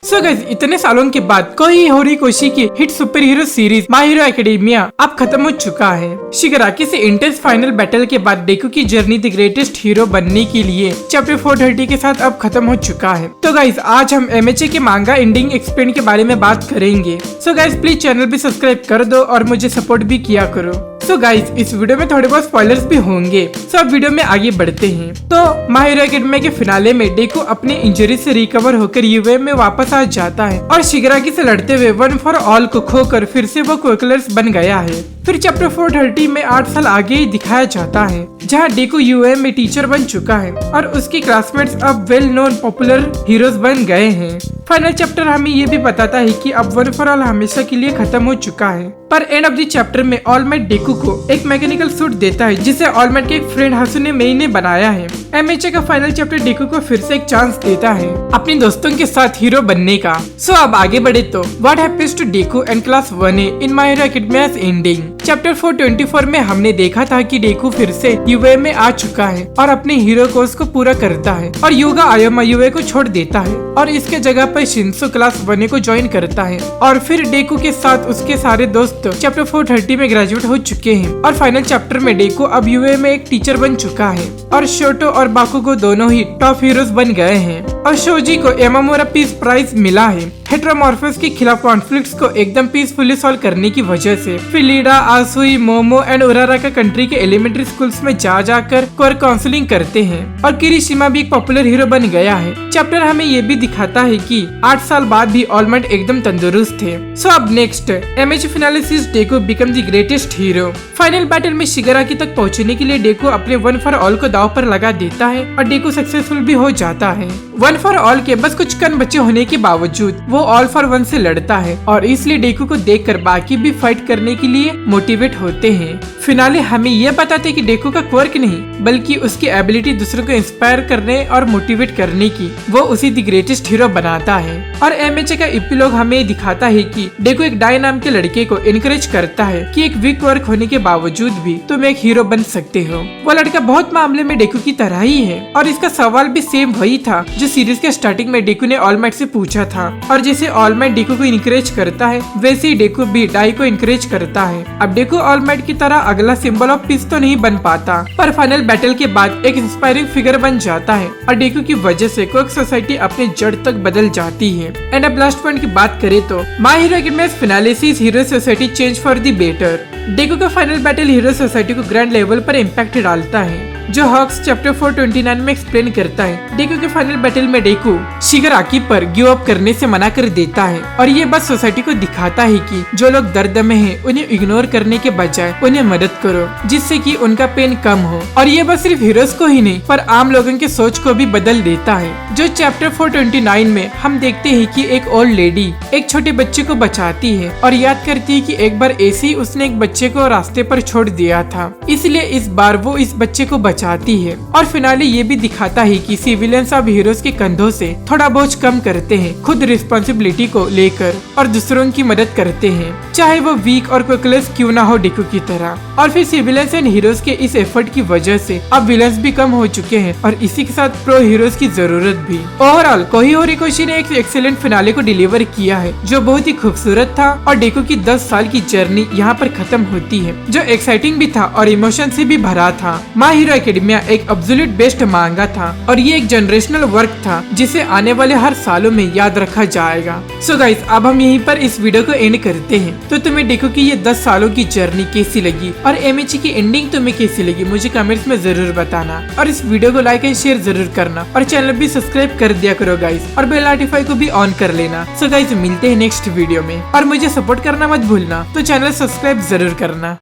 So guys, इतने सालों के बाद कोई होरिकोशी की hit super hero series my hero academia अब खत्म हो चुका है। शिगराकी से इंटेंस फाइनल बैटल के बाद डेकू की जर्नी द ग्रेटेस्ट हीरो बनने के लिए चैप्टर 430 के साथ अब खत्म हो चुका है। तो गाइस, आज हम एमएचए के मांगा एंडिंग एक्सप्लेन के बारे में बात करेंगे। सो गाइस, प्लीज चैनल भी सब्सक्राइब कर दो और मुझे सपोर्ट भी किया करो। सो गाइस, इस वीडियो में थोड़े बहुत स्पॉयलर्स भी होंगे। सो अब वीडियो में आगे बढ़ते हैं। तो माय हीरो एकेडेमिया के फिनाले में डेकू अपनी इंजरी से रिकवर होकर यूए में वापस आ जाता है और शिगराकी से लड़ते हुए वन फॉर ऑल को खोकर फिर से वो क्विकलर्स बन गया है। फिर चैप्टर 430 में 8 साल आगे ही दिखाया जाता है, जहां डेकू यूए में टीचर बन चुका है और उसके क्लासमेट्स अब वेल नोन पॉपुलर हीरोज बन गए हैं। फाइनल चैप्टर हमें ये भी बताता है कि अब वन फॉर ऑल हमेशा के लिए खत्म हो चुका है। पर एंड ऑफ द चैप्टर में ऑल माइट डेकू को एक मैकेनिकल सूट देता है, जिसे ऑल माइट के एक फ्रेंड हासुने मेई ने बनाया है। एमएचए का फाइनल चैप्टर डेकू को फिर से एक चांस देता है अपने दोस्तों के साथ हीरो बनने का। सो अब आगे बढ़े तो what happens to Deku and class 1A in My Hero Academia's ending. Chapter 424 में हमने देखा था कि डेकू फिर से यूए में आ चुका है और अपने हीरो कोर्स को पूरा करता है और युगा आयोमा यूए को छोड़ देता है और इसके जगह पर शिन्सो क्लास 1A को ज्वाइन करता है। और फिर डेकू के साथ उसके सारे दोस्त चैप्टर 430 में ग्रेजुएट हो चुके हैं और फाइनल चैप्टर में डेकू अब यूए में एक टीचर बन चुका है और शोटो और बाकुगो दोनों ही टॉप हीरोज बन गए हैं और शोजी को एमामोरा पीस प्राइज मिला है हेटेरोमॉर्फस के खिलाफ कॉन्फ्लिक्ट्स को एकदम पीसफुली सॉल्व करने की वजह से। फिर लीडा, आसुई, मोमो एंड उरारा का कंट्री के एलिमेंट्री स्कूल्स में जाकर कोर काउंसलिंग करते हैं और किरिशिमा भी एक पॉपुलर हीरो बन गया है। चैप्टर हमें ये भी दिखाता है कि 8 साल बाद भी ऑल माइट एकदम तंदुरुस्त थे। सो अब next MHA finale sees Deku become the greatest hero. Final battle में शिगराकी तक पहुंचने के लिए डेकू अपने वन फॉर ऑल को दाव पर लगा देता है और डेकू सक्सेसफुल भी हो जाता है। वन फॉर ऑल के बस कुछ कम बचे होने के बावजूद वो ऑल फॉर वन से लड़ता है और इसलिए डेकू को देखकर बाकी भी फाइट करने के लिए मोटिवेट होते हैं। फिनाले हमें यह बताते कि डेकू का क्वर्क नहीं बल्कि उसकी एबिलिटी दूसरों को इंस्पायर करने और मोटिवेट करने की वो उसी द ग्रेटेस्ट हीरो बनाता है। और एमएचए का एपिलॉग हमें दिखाता है कि डेकू एक डाई नाम के लड़के को इनकरेज करता है कि एक वीक क्वर्क होने के बावजूद भी तुम एक हीरो बन सकते हो। वो लड़का बहुत मामले में डेकू की तरह ही है और इसका सवाल भी सेम वही था जो सीरीज के स्टार्टिंग में डेकू ने ऑल माइट से पूछा था। और जैसे ऑल माइट डेकू को इनकरेज करता है वैसे ही डेकू भी डाई को इनकरेज करता है। अब डेकू ऑल माइट की तरह अगला सिंबल ऑफ पीस तो नहीं बन पाता पर फाइनल बैटल के बाद एक इंस्पायरिंग फिगर बन जाता है और डेकू की वजह से क्वर्क सोसाइटी अपने जड़ तक बदल जाती है। एंड अब लास्ट पॉइंट की बात करें तो My Hero Academia's finale sees hero society change for the better. Deku का फाइनल बैटल हीरो सोसाइटी को ग्रैंड लेवल पर इम्पैक्ट डालता है जो हॉक्स चैप्टर 429 में एक्सप्लेन करता है। डेकू के फाइनल बैटल में डेकू शिगराकी पर गिव अप करने से मना कर देता है और ये बस सोसाइटी को दिखाता है कि जो लोग दर्द में हैं उन्हें इग्नोर करने के बजाय उन्हें मदद करो जिससे कि उनका पेन कम हो। और ये बस सिर्फ हीरोज को ही नहीं पर आम लोगों की सोच को भी बदल देता है। जो चैप्टर 429 में हम देखते हैं कि एक ओल्ड लेडी एक छोटे बच्चे को बचाती है और याद करती है कि एक बार ऐसे ही उसने एक बच्चे को रास्ते पर छोड़ दिया था, इसलिए इस बार वो इस बच्चे को चाहती है। और फिनाले ये भी दिखाता है कि सिविलियंस अब हीरोज के कंधों से थोड़ा बोझ कम करते हैं, खुद रिस्पॉन्सिबिलिटी को लेकर और दूसरों की मदद करते हैं, चाहे वो वीक और क्विकलेस क्यों ना हो डेकू की तरह। और फिर सिविलियंस एंड हीरोज के इस एफर्ट की वजह से अब विलन्स भी कम हो चुके हैं और इसी के साथ प्रो हीरोज की जरूरत भी। ओवरऑल कोही होरिकोशी ने एक एक्सीलेंट फिनाले को डिलीवर किया है जो बहुत ही खूबसूरत था और डेकू की 10 साल की जर्नी यहाँ पर खत्म होती है जो एक्साइटिंग भी था और इमोशन से भी भरा था। माय हीरो एकेडेमिया एक एब्सोल्यूट बेस्ट मांगा था और ये एक जनरेशनल वर्क था जिसे आने वाले हर सालों में याद रखा जाएगा। सो गाइस, अब हम यहीं पर इस वीडियो को एंड करते हैं। तो तुम्हें डेकू की ये 10 सालों की जर्नी कैसी लगी और एमएचए की एंडिंग तुम्हें कैसी लगी मुझे कमेंट्स में जरूर बताना और इस वीडियो को लाइक एंड शेयर जरूर करना और चैनल भी सब्सक्राइब कर दिया करो गाइस और बेल नोटिफाई को भी ऑन कर लेना। सो गाइस, मिलते हैं नेक्स्ट वीडियो में और मुझे सपोर्ट करना मत भूलना, तो चैनल सब्सक्राइब जरूर करना।